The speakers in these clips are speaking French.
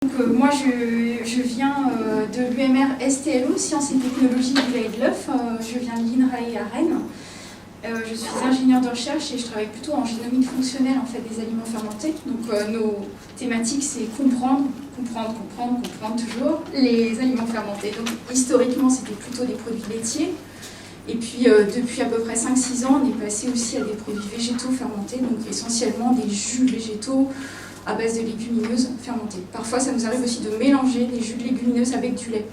Moi, je viens de l'UMR STLO, Sciences et Technologies du lait et de l'œuf. Je viens de l'INRAE à Rennes. Je suis ingénieure de recherche et je travaille plutôt en génomique fonctionnelle en fait, des aliments fermentés. Donc nos thématiques, c'est comprendre toujours les aliments fermentés. Donc historiquement, c'était plutôt des produits laitiers. Et puis depuis à peu près 5-6 ans, on est passé aussi à des produits végétaux fermentés, donc essentiellement des jus végétaux à base de légumineuses fermentées. Parfois, ça nous arrive aussi de mélanger des jus de légumineuses avec du lait.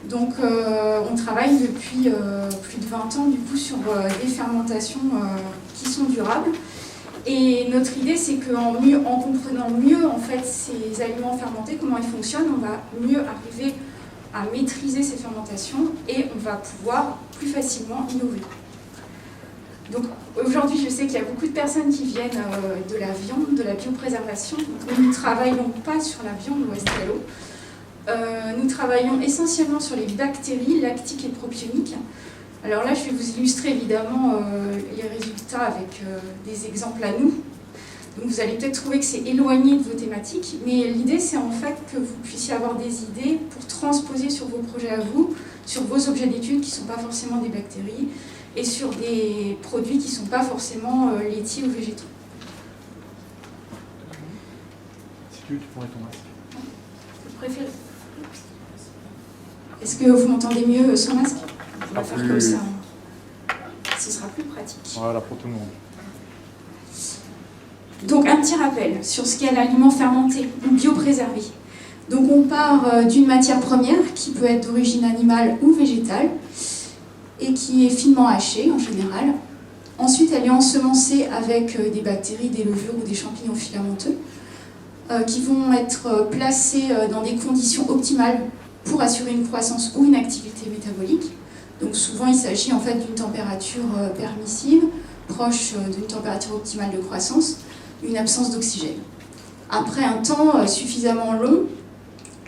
Donc, on travaille depuis plus de 20 ans du coup, sur des fermentations qui sont durables. Et notre idée, c'est qu'en comprenant mieux en fait, ces aliments fermentés, comment ils fonctionnent, on va mieux arriver à maîtriser ces fermentations et on va pouvoir plus facilement innover. Donc aujourd'hui, je sais qu'il y a beaucoup de personnes qui viennent de la viande, de la biopréservation. Donc, nous ne travaillons pas sur la viande au STLO. Nous travaillons essentiellement sur les bactéries lactiques et propioniques. Alors là, je vais vous illustrer évidemment les résultats avec des exemples à nous. Donc vous allez peut-être trouver que c'est éloigné de vos thématiques, mais l'idée c'est en fait que vous puissiez avoir des idées pour transposer sur vos projets à vous, sur vos objets d'études qui ne sont pas forcément des bactéries, et sur des produits qui ne sont pas forcément laitiers ou végétaux. Si tu veux, tu pourrais ton masque. Vous préférez? Est-ce que vous m'entendez mieux sans masque? On va faire comme ça. Ce sera plus pratique. Voilà, pour tout le monde. Donc un petit rappel sur ce qu'est l'aliment fermenté ou biopréservé. Donc on part d'une matière première qui peut être d'origine animale ou végétale et qui est finement hachée en général. Ensuite elle est ensemencée avec des bactéries, des levures ou des champignons filamenteux qui vont être placés dans des conditions optimales pour assurer une croissance ou une activité métabolique. Donc souvent il s'agit en fait d'une température permissive, proche d'une température optimale de croissance, une absence d'oxygène. Après un temps suffisamment long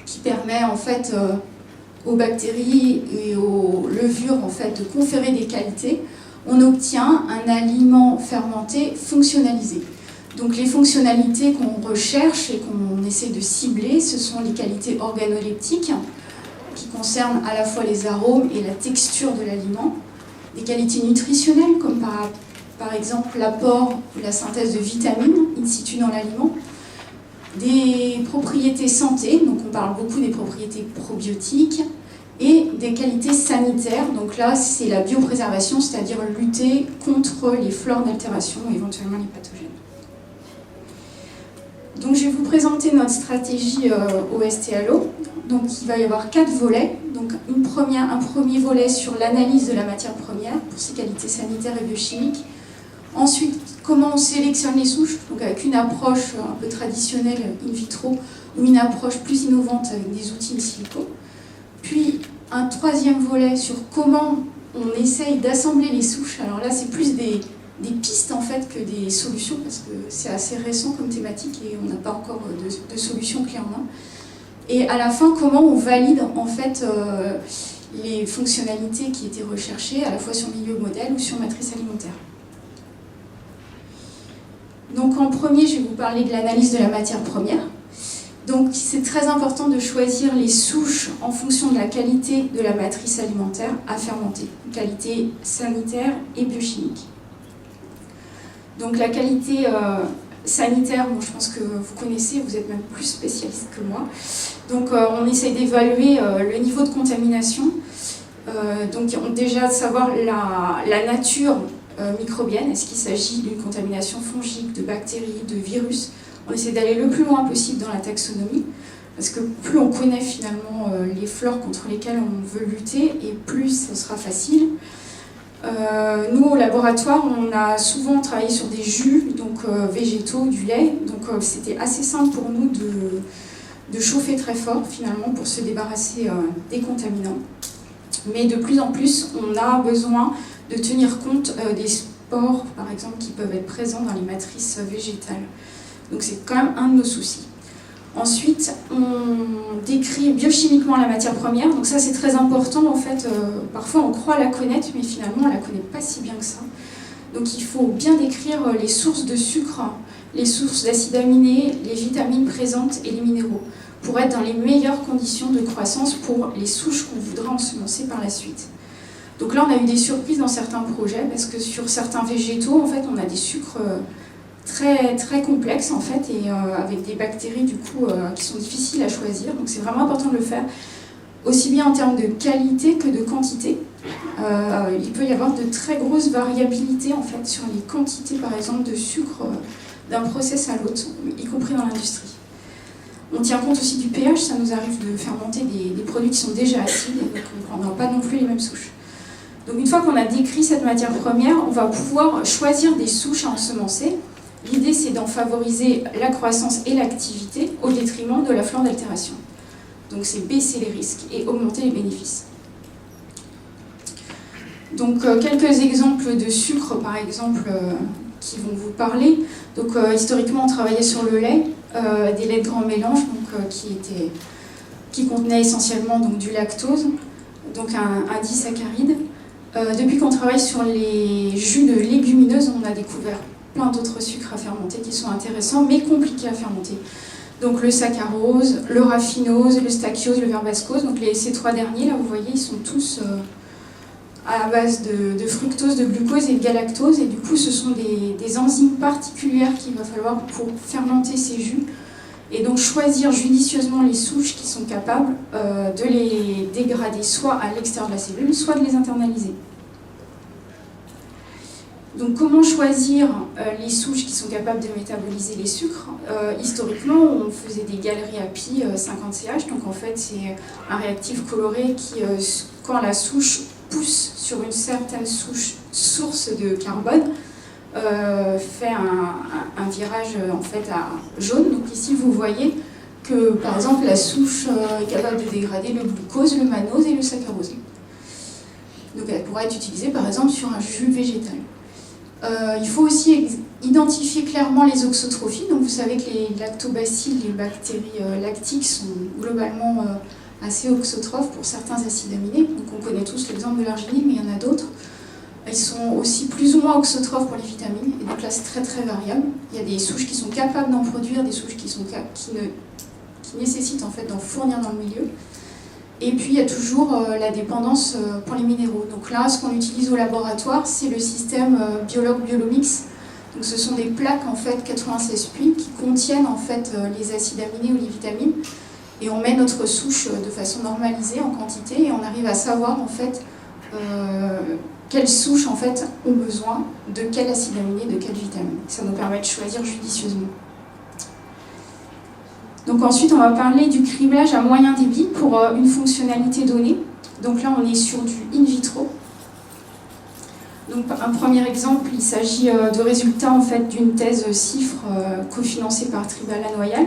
qui permet en fait aux bactéries et aux levures en fait de conférer des qualités, on obtient un aliment fermenté fonctionnalisé. Donc les fonctionnalités qu'on recherche et qu'on essaie de cibler, ce sont les qualités organoleptiques qui concernent à la fois les arômes et la texture de l'aliment, des qualités nutritionnelles comme par exemple l'apport ou la synthèse de vitamines in situ dans l'aliment, des propriétés santé, donc on parle beaucoup des propriétés probiotiques, et des qualités sanitaires, donc là c'est la biopréservation, c'est-à-dire lutter contre les flores d'altération et éventuellement les pathogènes. Donc je vais vous présenter notre stratégie au STLO. Donc il va y avoir 4 volets. Donc un premier volet sur l'analyse de la matière première pour ses qualités sanitaires et biochimiques. Ensuite, comment on sélectionne les souches, donc avec une approche un peu traditionnelle in vitro ou une approche plus innovante avec des outils in silico. Puis un troisième volet sur comment on essaye d'assembler les souches. Alors là, c'est plus des pistes en fait que des solutions parce que c'est assez récent comme thématique et on n'a pas encore de solution clé en main. Et à la fin, comment on valide en fait les fonctionnalités qui étaient recherchées à la fois sur milieu modèle ou sur matrice alimentaire. Donc en premier, je vais vous parler de l'analyse de la matière première. Donc c'est très important de choisir les souches en fonction de la qualité de la matrice alimentaire à fermenter, qualité sanitaire et biochimique. Donc la qualité sanitaire, bon, je pense que vous connaissez, vous êtes même plus spécialiste que moi. Donc on essaie d'évaluer le niveau de contamination, donc déjà de savoir la nature microbienne, est-ce qu'il s'agit d'une contamination fongique, de bactéries, de virus. On essaie d'aller le plus loin possible dans la taxonomie, parce que plus on connaît finalement les flores contre lesquelles on veut lutter, et plus ce sera facile. Nous, au laboratoire, on a souvent travaillé sur des jus, donc végétaux, du lait, donc c'était assez simple pour nous de chauffer très fort finalement pour se débarrasser des contaminants. Mais de plus en plus, on a besoin de tenir compte des spores, par exemple, qui peuvent être présents dans les matrices végétales. Donc c'est quand même un de nos soucis. Ensuite, on décrit biochimiquement la matière première, donc ça c'est très important en fait. Parfois on croit la connaître, mais finalement on ne la connaît pas si bien que ça. Donc il faut bien décrire les sources de sucre, les sources d'acides aminés, les vitamines présentes et les minéraux. pour être dans les meilleures conditions de croissance pour les souches qu'on voudra ensemencer par la suite. Donc là, on a eu des surprises dans certains projets parce que sur certains végétaux, en fait, on a des sucres très, très complexes en fait, et avec des bactéries du coup qui sont difficiles à choisir. Donc c'est vraiment important de le faire, aussi bien en termes de qualité que de quantité. Il peut y avoir de très grosses variabilités en fait, sur les quantités par exemple de sucre d'un process à l'autre, y compris dans l'industrie. On tient compte aussi du pH, ça nous arrive de faire monter des produits qui sont déjà acides, et donc on ne prendra pas non plus les mêmes souches. Donc une fois qu'on a décrit cette matière première, on va pouvoir choisir des souches à ensemencer. L'idée c'est d'en favoriser la croissance et l'activité au détriment de la flore d'altération. Donc c'est baisser les risques et augmenter les bénéfices. Donc quelques exemples de sucre par exemple qui vont vous parler. Donc historiquement on travaillait sur le lait, des laits de grand mélange donc, qui contenaient essentiellement donc, du lactose, donc un disaccharide. Depuis qu'on travaille sur les jus de légumineuses, on a découvert plein d'autres sucres à fermenter qui sont intéressants mais compliqués à fermenter. Donc le saccharose, le raffinose, le stachyose, le verbascose. Donc ces trois derniers, là vous voyez, ils sont tous à la base de fructose, de glucose et de galactose. Et du coup, ce sont des enzymes particulières qu'il va falloir pour fermenter ces jus. Et donc choisir judicieusement les souches qui sont capables de les dégrader soit à l'extérieur de la cellule, soit de les internaliser. Donc comment choisir les souches qui sont capables de métaboliser les sucres? Historiquement, on faisait des galeries à pi 50CH, donc en fait c'est un réactif coloré qui, quand la souche pousse sur une certaine source de carbone, fait un virage en fait à jaune. Donc ici vous voyez que par exemple la souche est capable de dégrader le glucose, le mannose et le saccharose. Donc elle pourrait être utilisée par exemple sur un jus végétal. Il faut aussi identifier clairement les auxotrophies. Donc vous savez que les lactobacilles, les bactéries lactiques sont globalement assez auxotrophes pour certains acides aminés. Donc on connaît tous l'exemple de l'arginine, mais il y en a d'autres. Ils sont aussi plus ou moins auxotrophes pour les vitamines, et donc là c'est très très variable. Il y a des souches qui sont capables d'en produire, des souches qui nécessitent en fait d'en fournir dans le milieu. Et puis il y a toujours la dépendance pour les minéraux. Donc là, ce qu'on utilise au laboratoire, c'est le système Biolog Biolomix. Donc ce sont des plaques en fait 96 puits qui contiennent en fait les acides aminés ou les vitamines. Et on met notre souche de façon normalisée en quantité et on arrive à savoir en fait quelles souches en fait ont besoin de quel acide aminé, de quelle vitamine. Ça nous permet de choisir judicieusement. Donc ensuite, on va parler du criblage à moyen débit pour une fonctionnalité donnée. Donc là, on est sur du in vitro. Donc un premier exemple, il s'agit de résultats en fait d'une thèse CIFRE cofinancée par Tribal Noyal.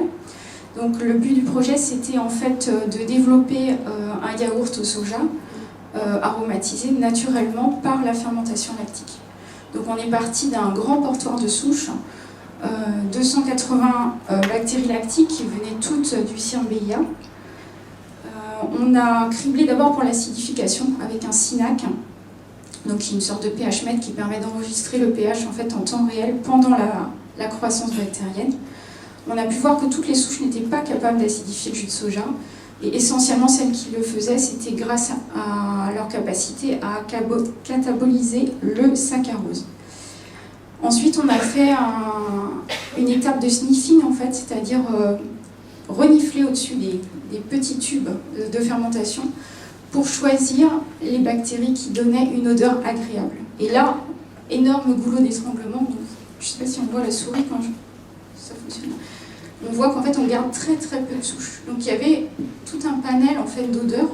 Donc le but du projet, c'était en fait de développer un yaourt au soja aromatisé naturellement par la fermentation lactique. Donc on est parti d'un grand portoir de souches, 280 bactéries lactiques qui venaient toutes du CIRBIA. On a criblé d'abord pour l'acidification avec un SINAC, donc qui est une sorte de pH mètre qui permet d'enregistrer le pH en fait en temps réel pendant la croissance bactérienne. On a pu voir que toutes les souches n'étaient pas capables d'acidifier le jus de soja, et essentiellement celles qui le faisaient, c'était grâce à leur capacité à cataboliser le saccharose. Ensuite, on a fait une étape de sniffing, en fait, c'est-à-dire renifler au-dessus des petits tubes de fermentation pour choisir les bactéries qui donnaient une odeur agréable. Et là, énorme goulot d'étranglement. Je ne sais pas si on voit la souris quand ça fonctionne. On voit qu'en fait, on garde très très peu de souches. Donc il y avait tout un panel en fait d'odeurs,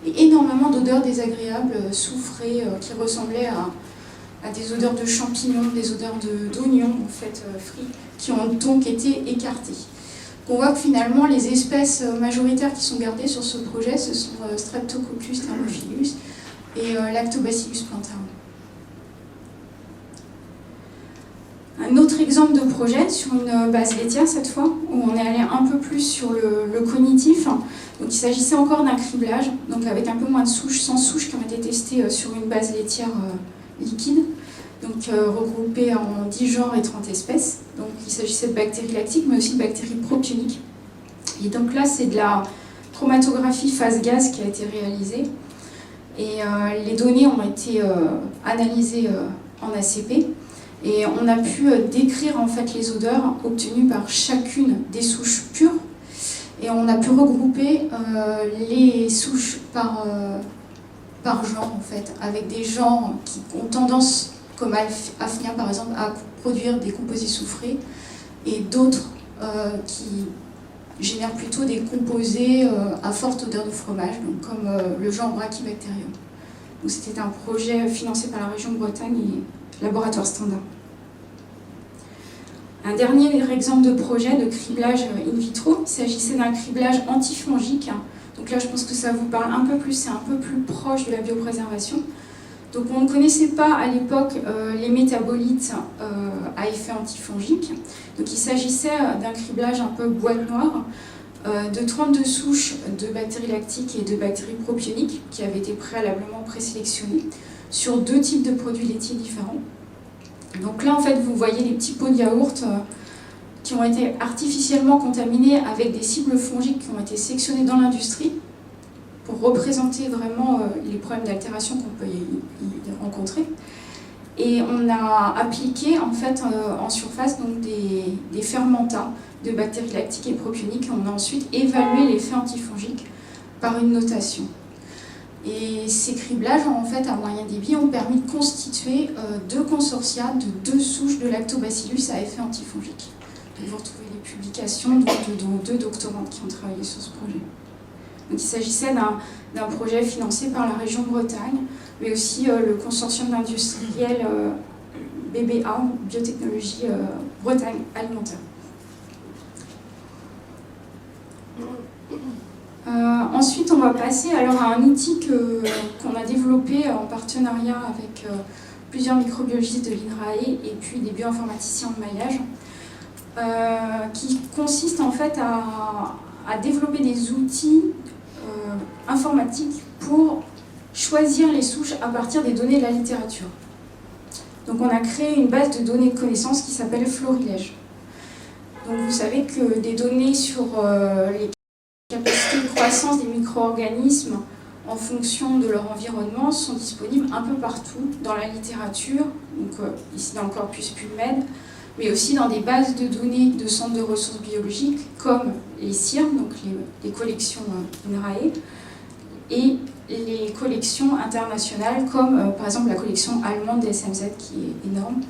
et énormément d'odeurs désagréables, soufrées, qui ressemblaient à des odeurs de champignons, des odeurs d'oignons en fait frits, qui ont donc été écartées. On voit que finalement les espèces majoritaires qui sont gardées sur ce projet, ce sont Streptococcus thermophilus et Lactobacillus plantarum. Un autre exemple de projet sur une base laitière cette fois, où on est allé un peu plus sur le cognitif. Donc il s'agissait encore d'un criblage, donc avec un peu moins de souches, 100 souches qui ont été testées sur une base laitière liquide, donc regroupée en 10 genres et 30 espèces. Donc il s'agissait de bactéries lactiques, mais aussi de bactéries propioniques. Et donc là, c'est de la chromatographie phase gaz qui a été réalisée. Et les données ont été analysées en ACP. Et on a pu décrire en fait les odeurs obtenues par chacune des souches pures. Et on a pu regrouper les souches par genre en fait, avec des genres qui ont tendance, comme Hafnia par exemple, à produire des composés soufrés, et d'autres qui génèrent plutôt des composés à forte odeur de fromage, donc comme le genre Brachybacterium. Donc c'était un projet financé par la région Bretagne et Laboratoire Standard. Un dernier exemple de projet de criblage in vitro, il s'agissait d'un criblage antifongique. Donc là, je pense que ça vous parle un peu plus, c'est un peu plus proche de la biopréservation. Donc on ne connaissait pas à l'époque les métabolites à effet antifongique. Donc il s'agissait d'un criblage un peu boîte noire de 32 souches de bactéries lactiques et de bactéries propioniques qui avaient été préalablement présélectionnées sur 2 types de produits laitiers différents. Donc là, en fait, vous voyez les petits pots de yaourt qui ont été artificiellement contaminés avec des cibles fongiques qui ont été sélectionnées dans l'industrie pour représenter vraiment les problèmes d'altération qu'on peut y rencontrer. Et on a appliqué en fait en surface donc, des fermentants de bactéries lactiques et propioniques et on a ensuite évalué l'effet antifongique par une notation. Et ces criblages en fait, à moyen débit ont permis de constituer 2 consortia de 2 souches de lactobacillus à effet antifongique. Donc vous retrouvez les publications de 2 doctorantes qui ont travaillé sur ce projet. Donc, il s'agissait d'un projet financé par la région Bretagne, mais aussi le consortium d'industriels BBA, Biotechnologie Bretagne Alimentaire. Ensuite, on va passer alors à un outil qu'on a développé en partenariat avec plusieurs microbiologistes de l'INRAE et puis des bioinformaticiens de maillage, qui consiste en fait à développer des outils informatiques pour choisir les souches à partir des données de la littérature. Donc on a créé une base de données de connaissances qui s'appelle Florilège. Donc vous savez que des données sur les capacités de croissance des micro-organismes en fonction de leur environnement sont disponibles un peu partout dans la littérature, donc ici dans le corpus PubMed, mais aussi dans des bases de données de centres de ressources biologiques comme les CIRM, donc les collections INRAE, et les collections internationales comme par exemple la collection allemande des SMZ qui est énorme.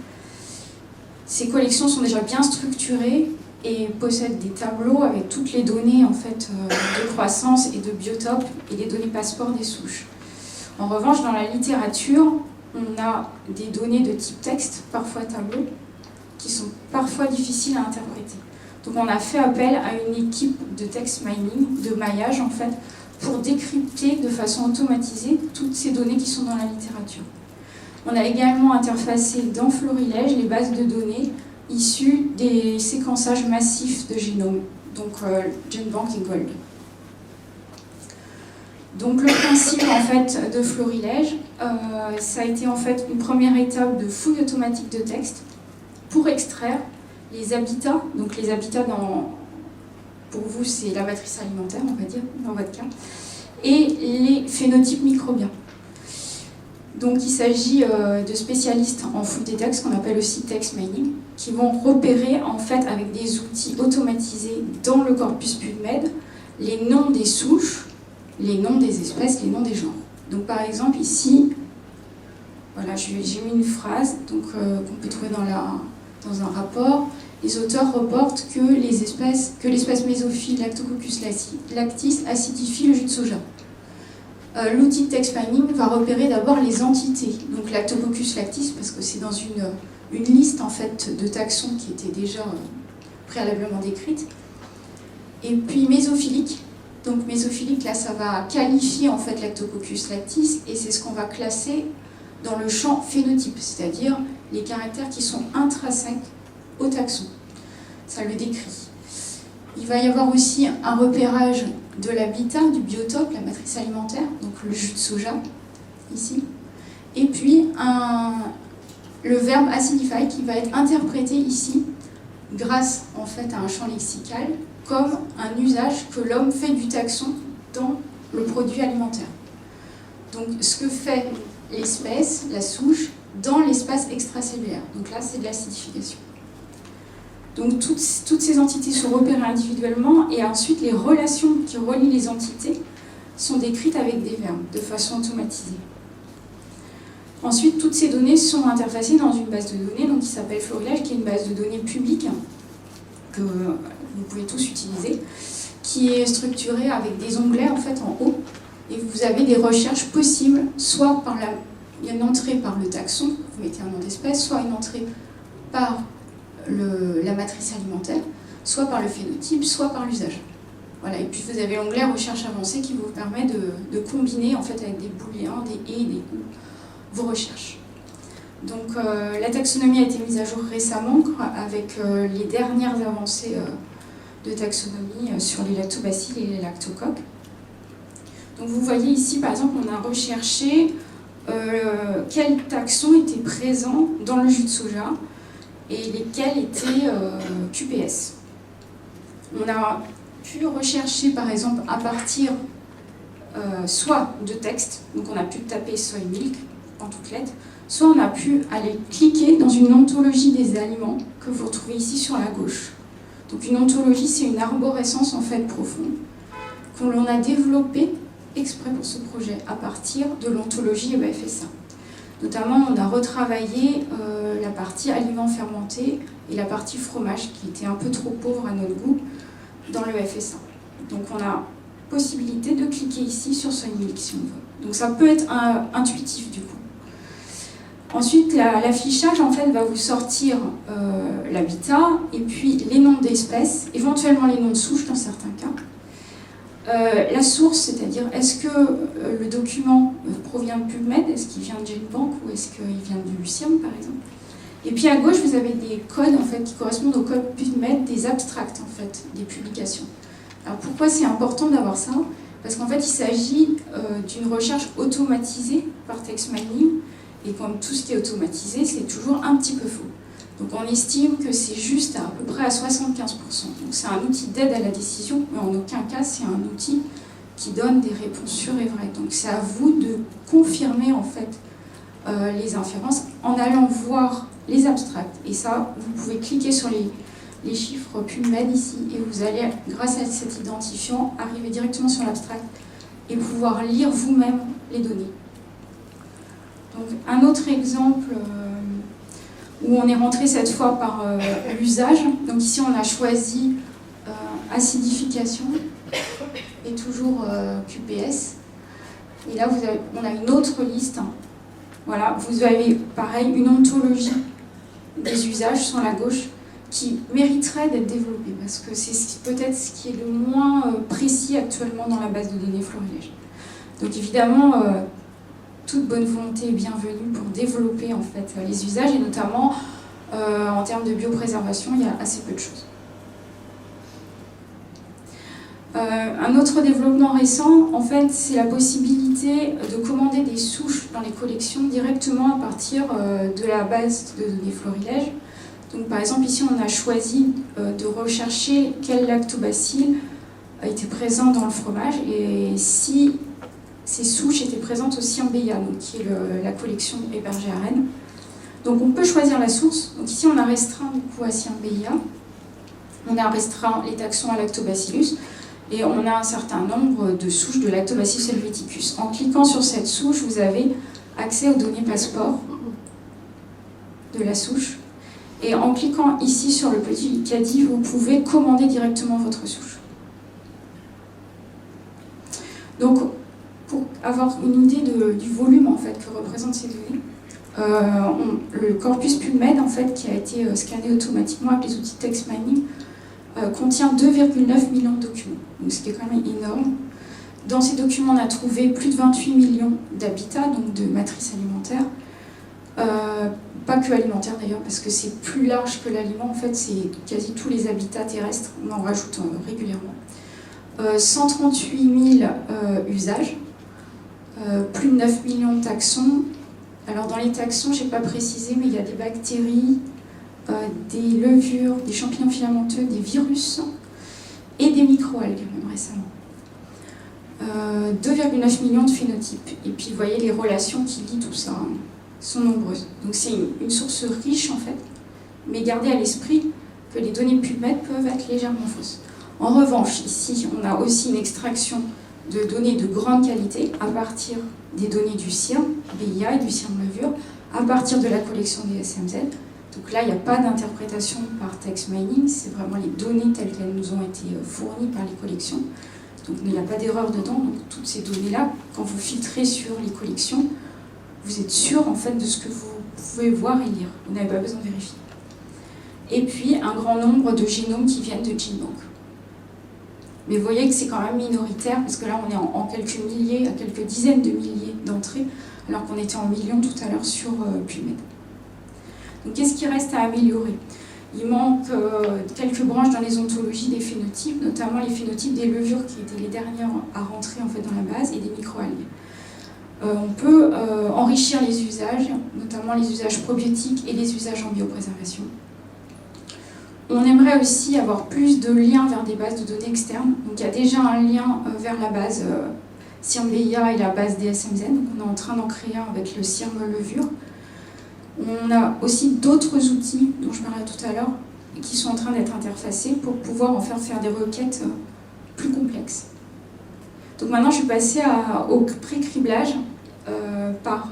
Ces collections sont déjà bien structurées et possèdent des tableaux avec toutes les données en fait, de croissance et de biotope et des données passeport des souches. En revanche, dans la littérature, on a des données de type texte, parfois tableau, qui sont parfois difficiles à interpréter. Donc on a fait appel à une équipe de text mining, de maillage en fait, pour décrypter de façon automatisée toutes ces données qui sont dans la littérature. On a également interfacé dans Florilège les bases de données issues des séquençages massifs de génome, donc GenBank et Gold. Donc le principe en fait de Florilège, ça a été en fait une première étape de fouille automatique de texte pour extraire les habitats, donc les habitats pour vous c'est la matrice alimentaire on va dire dans votre cas, et les phénotypes microbiens. Donc il s'agit de spécialistes en fouille des textes qu'on appelle aussi text mining, qui vont repérer en fait avec des outils automatisés dans le corpus PubMed les noms des souches, les noms des espèces, les noms des genres. Donc par exemple ici, voilà, j'ai mis une phrase qu'on peut trouver dans un rapport. Les auteurs reportent que l'espèce mésophile Lactococcus lactis acidifie le jus de soja. L'outil de text mining va repérer d'abord les entités, donc Lactococcus lactis, parce que c'est dans une liste en fait, de taxons qui était déjà préalablement décrite. Et puis mésophilique. Donc mésophilique, là, ça va qualifier en fait Lactococcus lactis, et c'est ce qu'on va classer dans le champ phénotype, c'est-à-dire les caractères qui sont intrinsèques au taxon. Ça le décrit. Il va y avoir aussi un repérage de l'habitat, du biotope, la matrice alimentaire, donc le jus de soja, ici. Et puis le verbe acidify qui va être interprété ici grâce en fait à un champ lexical comme un usage que l'homme fait du taxon dans le produit alimentaire. Donc ce que fait l'espèce, la souche, dans l'espace extracellulaire. Donc là, c'est de l'acidification. Donc toutes ces entités sont repérées individuellement et ensuite les relations qui relient les entités sont décrites avec des verbes, de façon automatisée. Ensuite, toutes ces données sont interfacées dans une base de données donc, qui s'appelle Florilège, qui est une base de données publique que vous pouvez tous utiliser, qui est structurée avec des onglets en fait en haut, et vous avez des recherches possibles, soit par une entrée par le taxon, vous mettez un nom d'espèce, soit une entrée par la matrice alimentaire, soit par le phénotype, soit par l'usage. Voilà, et puis vous avez l'onglet recherche avancée qui vous permet de combiner en fait avec des booléens, des et, des ou, vos recherches. Donc la taxonomie a été mise à jour récemment avec les dernières avancées de taxonomie sur les lactobacilles et les lactocoques. Donc vous voyez ici par exemple on a recherché quels taxons étaient présents dans le jus de soja et lesquels étaient QPS. On a pu rechercher par exemple à partir soit de texte, donc on a pu taper soy milk en toutes lettres, soit on a pu aller cliquer dans une ontologie des aliments que vous retrouvez ici sur la gauche. Donc une ontologie, c'est une arborescence en fait profonde que l'on a développée exprès pour ce projet à partir de l'ontologie EFSA. Notamment, on a retravaillé la partie aliments fermentés et la partie fromage qui était un peu trop pauvre à notre goût dans le FSA. Donc on a possibilité de cliquer ici sur soy milk si on veut. Donc ça peut être intuitif du coup. Ensuite, l'affichage en fait va vous sortir l'habitat et puis les noms d'espèces, éventuellement les noms de souches dans certains cas. La source, c'est-à-dire est-ce que le document provient de PubMed, est-ce qu'il vient de GenBank ou est-ce qu'il vient du CIRM par exemple. Et puis à gauche, vous avez des codes en fait, qui correspondent au code PubMed des abstracts en fait, des publications. Alors pourquoi c'est important d'avoir ça? Parce qu'en fait, il s'agit d'une recherche automatisée par TextMining, et comme tout ce qui est automatisé, c'est toujours un petit peu faux. Donc on estime que c'est juste à peu près à 75%. Donc c'est un outil d'aide à la décision, mais en aucun cas c'est un outil qui donne des réponses sûres et vraies. Donc c'est à vous de confirmer en fait les inférences en allant voir les abstracts. Et ça, vous pouvez cliquer sur les chiffres PubMed ici et vous allez, grâce à cet identifiant, arriver directement sur l'abstract et pouvoir lire vous-même les données. Donc un autre exemple où on est rentré cette fois par l'usage. Donc ici on a choisi acidification et toujours QPS. Et là on a une autre liste. Voilà, vous avez pareil une ontologie des usages sur la gauche qui mériterait d'être développée parce que c'est peut-être ce qui est le moins précis actuellement dans la base de données Florilège. Donc évidemment, toute bonne volonté est bienvenue pour développer en fait les usages et notamment en termes de biopréservation, il y a assez peu de choses. Un autre développement récent, en fait, c'est la possibilité de commander des souches dans les collections directement à partir de la base de données Florilège. Donc, par exemple, ici, on a choisi de rechercher quel lactobacille était présent dans le fromage et si ces souches étaient présentes aussi en BIA, donc qui est la collection hébergée à Rennes. Donc, on peut choisir la source. Donc, ici, on a restreint du coup à CIRM-BIA. On a restreint les taxons à Lactobacillus. Et on a un certain nombre de souches de Lactobacillus helveticus. En cliquant sur cette souche, vous avez accès aux données passeport de la souche. Et en cliquant ici sur le petit caddie, vous pouvez commander directement votre souche. Donc, pour avoir une idée du volume en fait, que représentent ces données, le corpus PubMed en fait, qui a été scanné automatiquement avec les outils de text mining, contient 2,9 millions de documents, donc ce qui est quand même énorme. Dans ces documents, on a trouvé plus de 28 millions d'habitats, donc de matrices alimentaires. Pas que alimentaires d'ailleurs, parce que c'est plus large que l'aliment, en fait, c'est quasi tous les habitats terrestres, on en rajoute régulièrement. 138 000 usages, plus de 9 millions de taxons. Alors dans les taxons, je n'ai pas précisé, mais il y a des bactéries, des levures, des champignons filamenteux, des virus et des microalgues, même récemment. 2,9 millions de phénotypes. Et puis vous voyez les relations qui lient tout ça sont nombreuses. Donc c'est une source riche en fait, mais gardez à l'esprit que les données PubMed peuvent être légèrement fausses. En revanche, ici, on a aussi une extraction de données de grande qualité à partir des données du CIRM, BIA et du CIRM levure, à partir de la collection des SMZ. Donc là, il n'y a pas d'interprétation par text mining, c'est vraiment les données telles qu'elles nous ont été fournies par les collections. Donc il n'y a pas d'erreur dedans. Donc toutes ces données-là, quand vous filtrez sur les collections, vous êtes sûr en fait de ce que vous pouvez voir et lire. Vous n'avez pas besoin de vérifier. Et puis un grand nombre de génomes qui viennent de GenBank. Mais vous voyez que c'est quand même minoritaire, parce que là on est en quelques milliers, à quelques dizaines de milliers d'entrées, alors qu'on était en millions tout à l'heure sur PubMed. Donc qu'est-ce qui reste à améliorer? Il manque quelques branches dans les ontologies des phénotypes, notamment les phénotypes des levures qui étaient les dernières à rentrer en fait dans la base, et des microalgues. On peut enrichir les usages, notamment les usages probiotiques et les usages en biopréservation. On aimerait aussi avoir plus de liens vers des bases de données externes. Donc il y a déjà un lien vers la base CIRM-BIA et la base DSMZ. Donc on est en train d'en créer un avec le CIRM levure. On a aussi d'autres outils dont je parlais tout à l'heure qui sont en train d'être interfacés pour pouvoir en faire des requêtes plus complexes. Donc maintenant je vais passer au pré-criblage par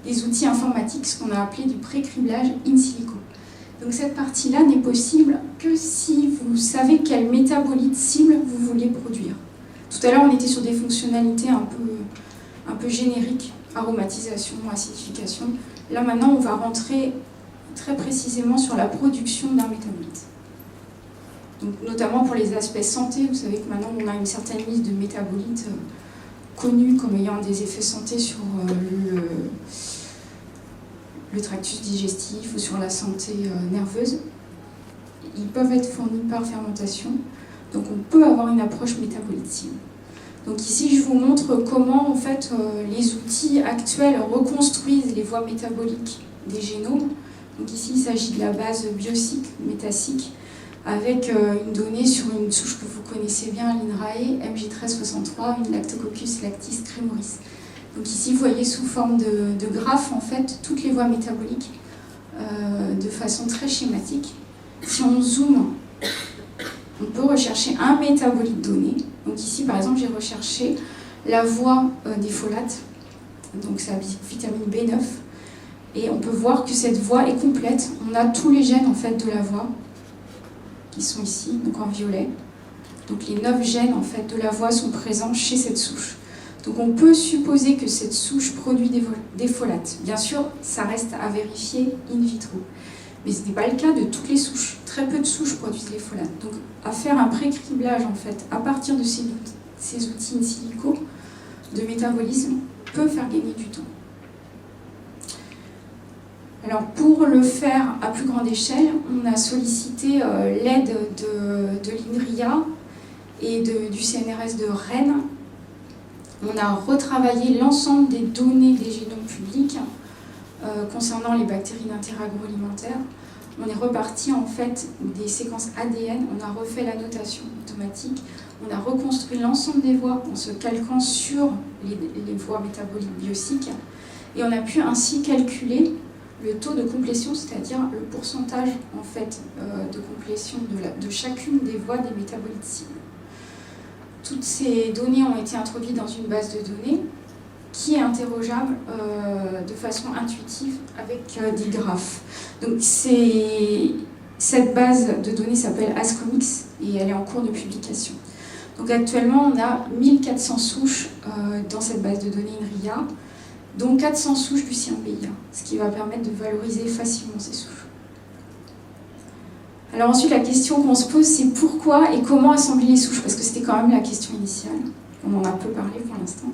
des outils informatiques, ce qu'on a appelé du pré-criblage in silico. Donc cette partie-là n'est possible que si vous savez quel métabolite cible vous voulez produire. Tout à l'heure, on était sur des fonctionnalités un peu génériques, aromatisation, acidification. Là, maintenant, on va rentrer très précisément sur la production d'un métabolite. Donc, notamment pour les aspects santé, vous savez que maintenant, on a une certaine liste de métabolites connus comme ayant des effets santé sur le tractus digestif ou sur la santé nerveuse. Ils peuvent être fournis par fermentation, donc on peut avoir une approche métabolite cible. Donc ici je vous montre comment en fait les outils actuels reconstruisent les voies métaboliques des génomes. Donc ici il s'agit de la base BioSeq, MetaSeq, avec une donnée sur une souche que vous connaissez bien, l'INRAE, MJ1363, une Lactococcus lactis cremoris. Donc ici, vous voyez sous forme de graphe, en fait, toutes les voies métaboliques de façon très schématique. Si on zoome, on peut rechercher un métabolite donné. Donc ici, par exemple, j'ai recherché la voie des folates, donc c'est la vitamine B9. Et on peut voir que cette voie est complète. On a tous les gènes, en fait, de la voie qui sont ici, donc en violet. Donc les 9 gènes, en fait, de la voie sont présents chez cette souche. Donc on peut supposer que cette souche produit des folates. Bien sûr, ça reste à vérifier in vitro. Mais ce n'est pas le cas de toutes les souches. Très peu de souches produisent les folates. Donc à faire un pré-criblage en fait, à partir de ces outils in silico de métabolisme peut faire gagner du temps. Alors pour le faire à plus grande échelle, on a sollicité l'aide de l'INRIA et du CNRS de Rennes. On a retravaillé l'ensemble des données des génomes publics concernant les bactéries d'intérêt agroalimentaire. On est reparti en fait des séquences ADN, on a refait la notation automatique, on a reconstruit l'ensemble des voies en se calquant sur les voies métaboliques BioSeq et on a pu ainsi calculer le taux de complétion, c'est-à-dire le pourcentage en fait, de complétion de chacune des voies des métabolites cibles. Toutes ces données ont été introduites dans une base de données qui est interrogeable de façon intuitive avec des graphes. Donc cette base de données s'appelle Ascomix et elle est en cours de publication. Donc actuellement, on a 1400 souches dans cette base de données INRIA, dont 400 souches du CIRM-BIA, ce qui va permettre de valoriser facilement ces souches. Alors ensuite, la question qu'on se pose, c'est pourquoi et comment assembler les souches, parce que c'était quand même la question initiale. On en a peu parlé pour l'instant.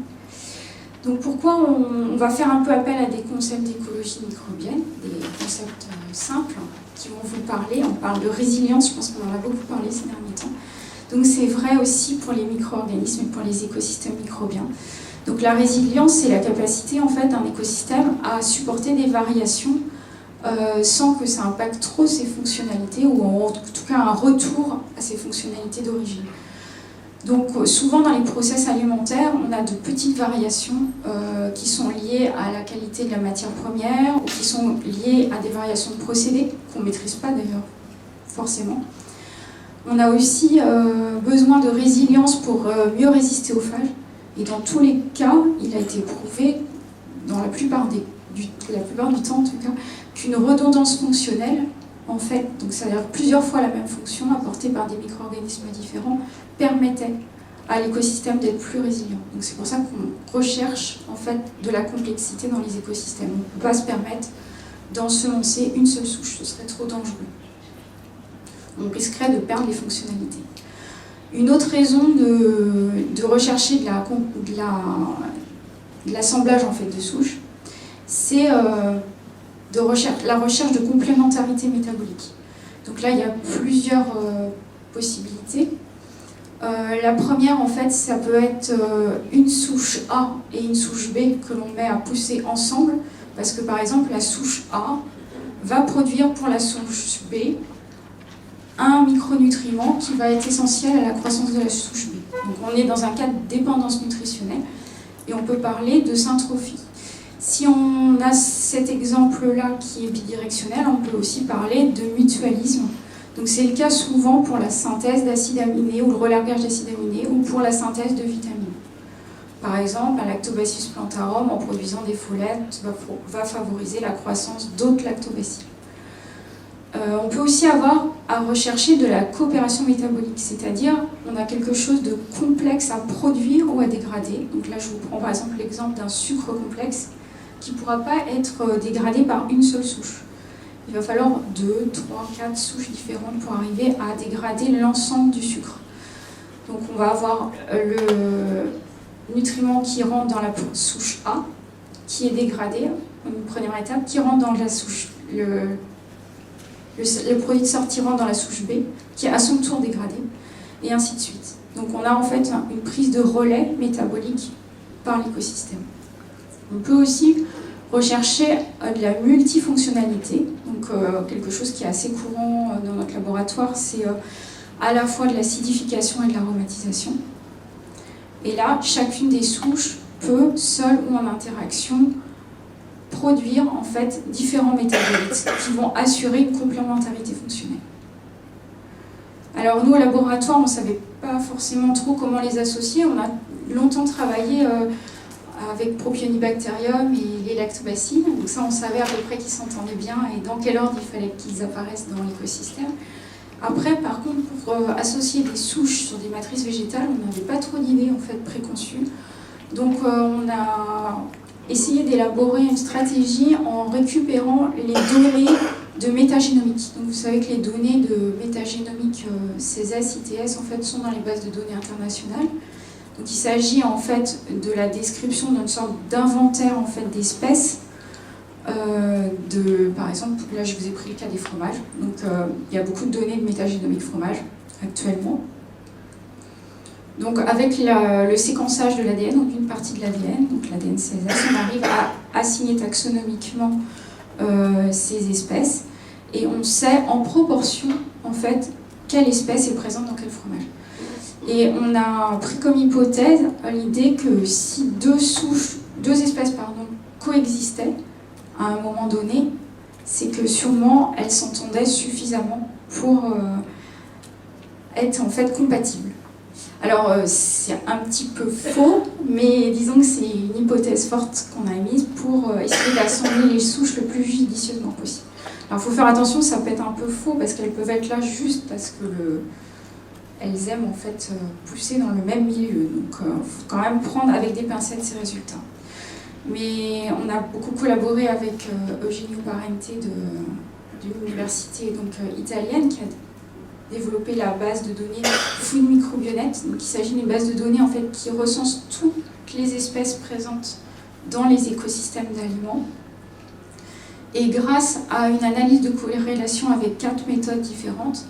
Donc pourquoi on va faire un peu appel à des concepts d'écologie microbienne, des concepts simples qui vont vous parler. On parle de résilience, je pense qu'on en a beaucoup parlé ces derniers temps. Donc c'est vrai aussi pour les micro-organismes et pour les écosystèmes microbiens. Donc la résilience, c'est la capacité en fait d'un écosystème à supporter des variations sans que ça impacte trop ses fonctionnalités ou en tout cas un retour à ses fonctionnalités d'origine. Donc souvent dans les process alimentaires, on a de petites variations qui sont liées à la qualité de la matière première ou qui sont liées à des variations de procédés qu'on ne maîtrise pas d'ailleurs forcément. On a aussi besoin de résilience pour mieux résister aux phages. Et dans tous les cas, il a été prouvé, dans la plupart du temps en tout cas, qu'une redondance fonctionnelle, en fait, donc c'est-à-dire plusieurs fois la même fonction apportée par des micro-organismes différents, permettait à l'écosystème d'être plus résilient. Donc c'est pour ça qu'on recherche en fait de la complexité dans les écosystèmes. On ne peut pas se permettre d'ensemencer une seule souche, ce serait trop dangereux. On risquerait de perdre les fonctionnalités. Une autre raison de rechercher de l'assemblage en fait, de souches, c'est la recherche de complémentarité métabolique. Donc là, il y a plusieurs possibilités. La première, en fait, ça peut être une souche A et une souche B que l'on met à pousser ensemble, parce que par exemple, la souche A va produire pour la souche B un micronutriment qui va être essentiel à la croissance de la souche B. Donc on est dans un cas de dépendance nutritionnelle et on peut parler de syntrophie. Si on a cet exemple-là qui est bidirectionnel, on peut aussi parler de mutualisme. Donc c'est le cas souvent pour la synthèse d'acides aminés ou le relargage d'acides aminés ou pour la synthèse de vitamines. Par exemple, un Lactobacillus plantarum en produisant des follettes va favoriser la croissance d'autres lactobacilles. On peut aussi avoir à rechercher de la coopération métabolique, c'est-à-dire on a quelque chose de complexe à produire ou à dégrader. Donc là, je vous prends par exemple l'exemple d'un sucre complexe qui ne pourra pas être dégradé par une seule souche. Il va falloir 2, 3, 4 souches différentes pour arriver à dégrader l'ensemble du sucre. Donc on va avoir le nutriment qui rentre dans la souche A, qui est dégradé, une première étape, qui rentre dans la souche, le produit de sortie rentre dans la souche B, qui est à son tour dégradé, et ainsi de suite. Donc on a en fait une prise de relais métabolique par l'écosystème. On peut aussi rechercher de la multifonctionnalité, donc quelque chose qui est assez courant dans notre laboratoire, c'est à la fois de l'acidification et de l'aromatisation. Et là, chacune des souches peut, seule ou en interaction, produire en fait différents métabolites qui vont assurer une complémentarité fonctionnelle. Alors nous au laboratoire, on ne savait pas forcément trop comment les associer. On a longtemps travaillé avec Propionibacterium et les lactobacilles. Donc ça, on savait à peu près qu'ils s'entendaient bien et dans quel ordre il fallait qu'ils apparaissent dans l'écosystème. Après, par contre, pour associer des souches sur des matrices végétales, on n'avait pas trop d'idées en fait préconçues. Donc on a essayé d'élaborer une stratégie en récupérant les données de métagénomique. Donc vous savez que les données de métagénomique CESES, ITS en fait sont dans les bases de données internationales. Donc il s'agit en fait de la description d'une sorte d'inventaire en fait d'espèces. Par exemple, là je vous ai pris le cas des fromages. Donc il y a beaucoup de données de métagénomique fromage actuellement. Donc avec le séquençage de l'ADN, donc une partie de l'ADN, donc l'ADN CESES, on arrive à assigner taxonomiquement ces espèces et on sait en proportion en fait quelle espèce est présente dans quel fromage. Et on a pris comme hypothèse l'idée que si deux espèces coexistaient à un moment donné, c'est que sûrement elles s'entendaient suffisamment pour être en fait compatibles. Alors c'est un petit peu faux, mais disons que c'est une hypothèse forte qu'on a émise pour essayer d'assembler les souches le plus judicieusement possible. Alors il faut faire attention, ça peut être un peu faux parce qu'elles peuvent être là juste parce que elles aiment en fait pousser dans le même milieu. Donc il faut quand même prendre avec des pincettes ces résultats. Mais on a beaucoup collaboré avec Eugenio Parente d'une université italienne qui a développer la base de données Food Microbionet. Donc il s'agit d'une base de données en fait, qui recense toutes les espèces présentes dans les écosystèmes d'aliments. Et grâce à une analyse de corrélation avec 4 méthodes différentes,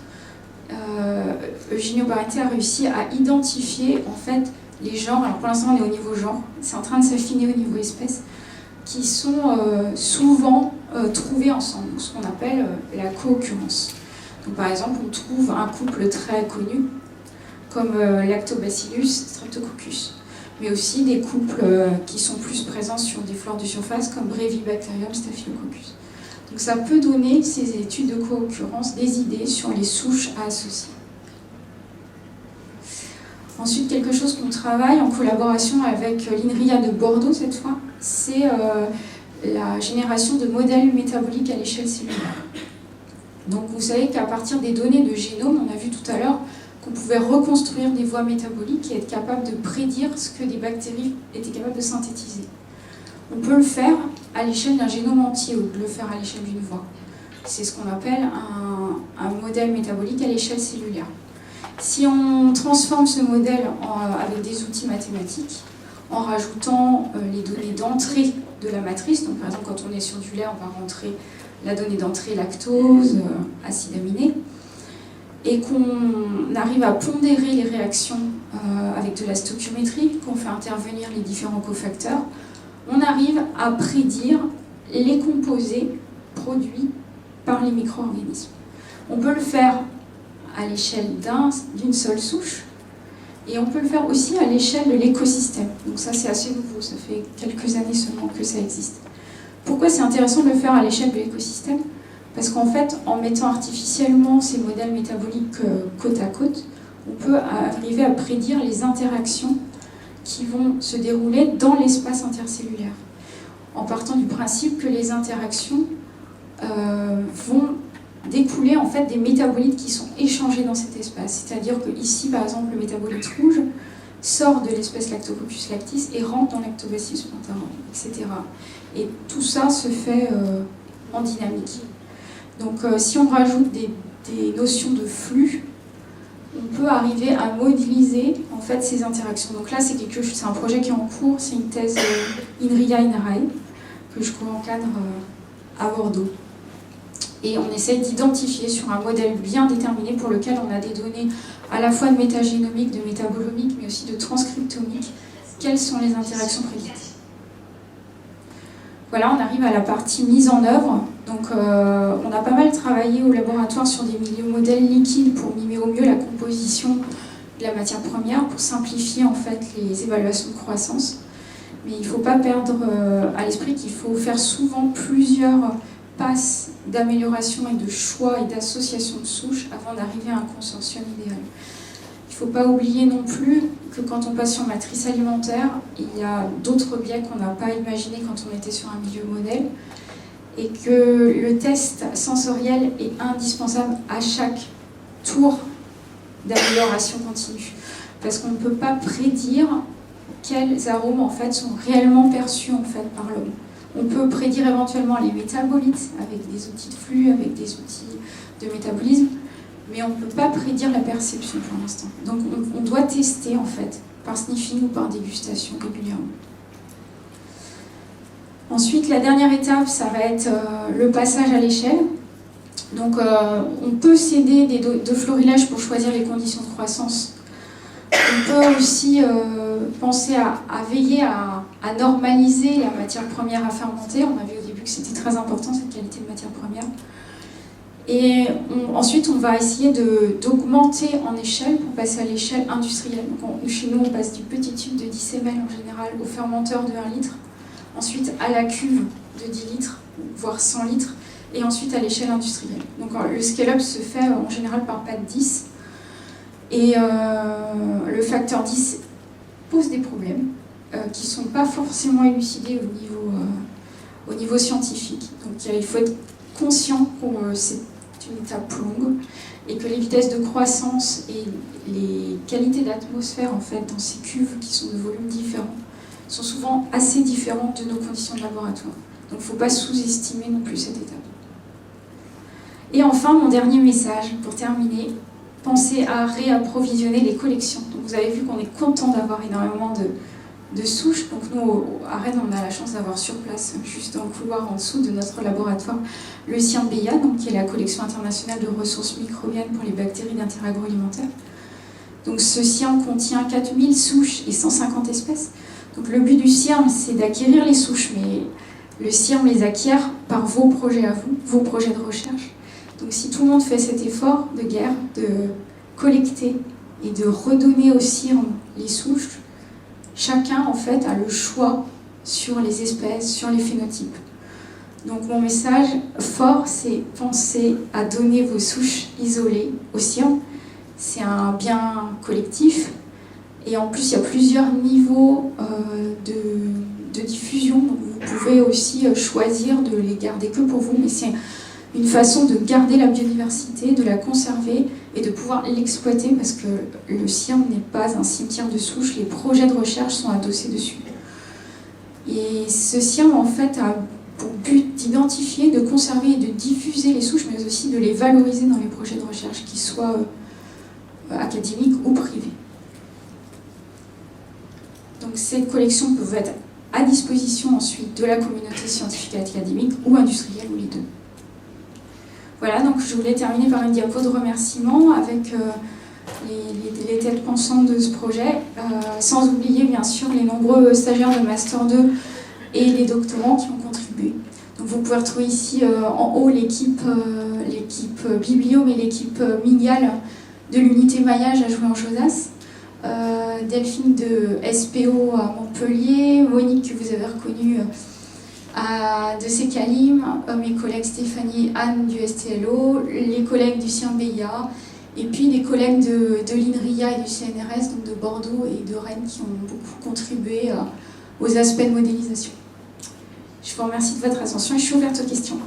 Eugenio Parente a réussi à identifier en fait, les genres, alors pour l'instant on est au niveau genre, c'est en train de s'affiner au niveau espèce, qui sont souvent trouvés ensemble, ce qu'on appelle la co-occurrence. Donc, par exemple, on trouve un couple très connu, comme Lactobacillus, Streptococcus, mais aussi des couples qui sont plus présents sur des flores de surface comme Brevibacterium, Staphylococcus. Donc ça peut donner, ces études de co-occurrence, des idées sur les souches à associer. Ensuite, quelque chose qu'on travaille en collaboration avec l'INRIA de Bordeaux cette fois, c'est la génération de modèles métaboliques à l'échelle cellulaire. Donc vous savez qu'à partir des données de génome, on a vu tout à l'heure qu'on pouvait reconstruire des voies métaboliques et être capable de prédire ce que des bactéries étaient capables de synthétiser. On peut le faire à l'échelle d'un génome entier ou de le faire à l'échelle d'une voie. C'est ce qu'on appelle un modèle métabolique à l'échelle cellulaire. Si on transforme ce modèle avec des outils mathématiques, en rajoutant les données d'entrée de la matrice, donc par exemple quand on est sur du lait, on va rentrer la donnée d'entrée lactose, acide aminé, et qu'on arrive à pondérer les réactions avec de la stoichiométrie, qu'on fait intervenir les différents cofacteurs, on arrive à prédire les composés produits par les micro-organismes. On peut le faire à l'échelle d'une seule souche, et on peut le faire aussi à l'échelle de l'écosystème. Donc ça c'est assez nouveau, ça fait quelques années seulement que ça existe. Pourquoi c'est intéressant de le faire à l'échelle de l'écosystème ? Parce qu'en fait, en mettant artificiellement ces modèles métaboliques côte à côte, on peut arriver à prédire les interactions qui vont se dérouler dans l'espace intercellulaire, en partant du principe que les interactions vont découler en fait des métabolites qui sont échangés dans cet espace. C'est-à-dire que ici, par exemple, le métabolite rouge sort de l'espèce Lactococcus lactis et rentre dans Lactobacillus plantarum, etc. Et tout ça se fait en dynamique. Donc si on rajoute des notions de flux, on peut arriver à modéliser en fait ces interactions. Donc là, c'est un projet qui est en cours, c'est une thèse INRIA-INRAE que je co-encadre à Bordeaux. Et on essaie d'identifier sur un modèle bien déterminé pour lequel on a des données à la fois de métagénomique, de métabolomique, mais aussi de transcriptomique, quelles sont les interactions prédictes. Voilà, on arrive à la partie mise en œuvre. Donc on a pas mal travaillé au laboratoire sur des milieux modèles liquides pour mimer au mieux la composition de la matière première, pour simplifier en fait les évaluations de croissance. Mais il ne faut pas perdre à l'esprit qu'il faut faire souvent plusieurs passes d'amélioration et de choix et d'association de souches avant d'arriver à un consortium idéal. Il ne faut pas oublier non plus que quand on passe sur matrice alimentaire, il y a d'autres biais qu'on n'a pas imaginés quand on était sur un milieu modèle, et que le test sensoriel est indispensable à chaque tour d'amélioration continue. Parce qu'on ne peut pas prédire quels arômes en fait, sont réellement perçus en fait, par l'homme. On peut prédire éventuellement les métabolites avec des outils de flux, avec des outils de métabolisme, mais on ne peut pas prédire la perception pour l'instant. Donc on doit tester en fait, par sniffing ou par dégustation régulièrement. Ensuite, la dernière étape, ça va être le passage à l'échelle. Donc on peut céder de florilège pour choisir les conditions de croissance. On peut aussi penser à veiller à normaliser la matière première à fermenter. On a vu au début que c'était très important, cette qualité de matière première. Et ensuite, on va essayer d'augmenter en échelle pour passer à l'échelle industrielle. Donc chez nous, on passe du petit tube de 10 ml en général au fermenteur de 1 litre, ensuite à la cuve de 10 litres, voire 100 litres, et ensuite à l'échelle industrielle. Donc le scale-up se fait en général par PAT 10. Et le facteur 10 pose des problèmes qui ne sont pas forcément élucidés au niveau scientifique. Donc il faut être conscient que c'est une étape longue et que les vitesses de croissance et les qualités d'atmosphère en fait, dans ces cuves qui sont de volumes différents sont souvent assez différentes de nos conditions de laboratoire. Donc il ne faut pas sous-estimer non plus cette étape. Et enfin, mon dernier message pour terminer, pensez à réapprovisionner les collections. Donc vous avez vu qu'on est content d'avoir énormément de souches. Donc nous, à Rennes, on a la chance d'avoir sur place, juste dans le couloir en dessous de notre laboratoire, le CIRN BEIA, donc qui est la collection internationale de ressources microbiennes pour les bactéries d'intérêt agroalimentaire. Donc ce CIRN contient 4000 souches et 150 espèces. Donc le but du CIRN, c'est d'acquérir les souches, mais le CIRN les acquiert par vos projets à vous, vos projets de recherche. Donc si tout le monde fait cet effort de guerre, de collecter et de redonner au CIRM les souches, chacun en fait a le choix sur les espèces, sur les phénotypes. Donc mon message fort, c'est penser à donner vos souches isolées au CIRM. C'est un bien collectif. Et en plus, il y a plusieurs niveaux de diffusion. Donc vous pouvez aussi choisir de les garder que pour vous. Mais c'est une façon de garder la biodiversité, de la conserver et de pouvoir l'exploiter parce que le CIRM n'est pas un cimetière de souches. Les projets de recherche sont adossés dessus. Et ce CIRM, en fait, a pour but d'identifier, de conserver et de diffuser les souches, mais aussi de les valoriser dans les projets de recherche, qu'ils soient académiques ou privés. Donc ces collections peuvent être à disposition ensuite de la communauté scientifique et académique ou industrielle, ou les deux. Voilà, donc je voulais terminer par une diapo de remerciement avec les têtes pensantes de ce projet, sans oublier bien sûr les nombreux stagiaires de Master 2 et les doctorants qui ont contribué. Donc vous pouvez retrouver ici en haut l'équipe biblio, mais l'équipe miniale de l'unité maillage à Jouy-en-Josas, Delphine de SPO à Montpellier, Monique que vous avez reconnue de Secalim, mes collègues Stéphanie et Anne du STLO, les collègues du CIRM-BIA, et puis les collègues de l'INRIA et du CNRS, donc de Bordeaux et de Rennes, qui ont beaucoup contribué aux aspects de modélisation. Je vous remercie de votre attention et je suis ouverte aux questions.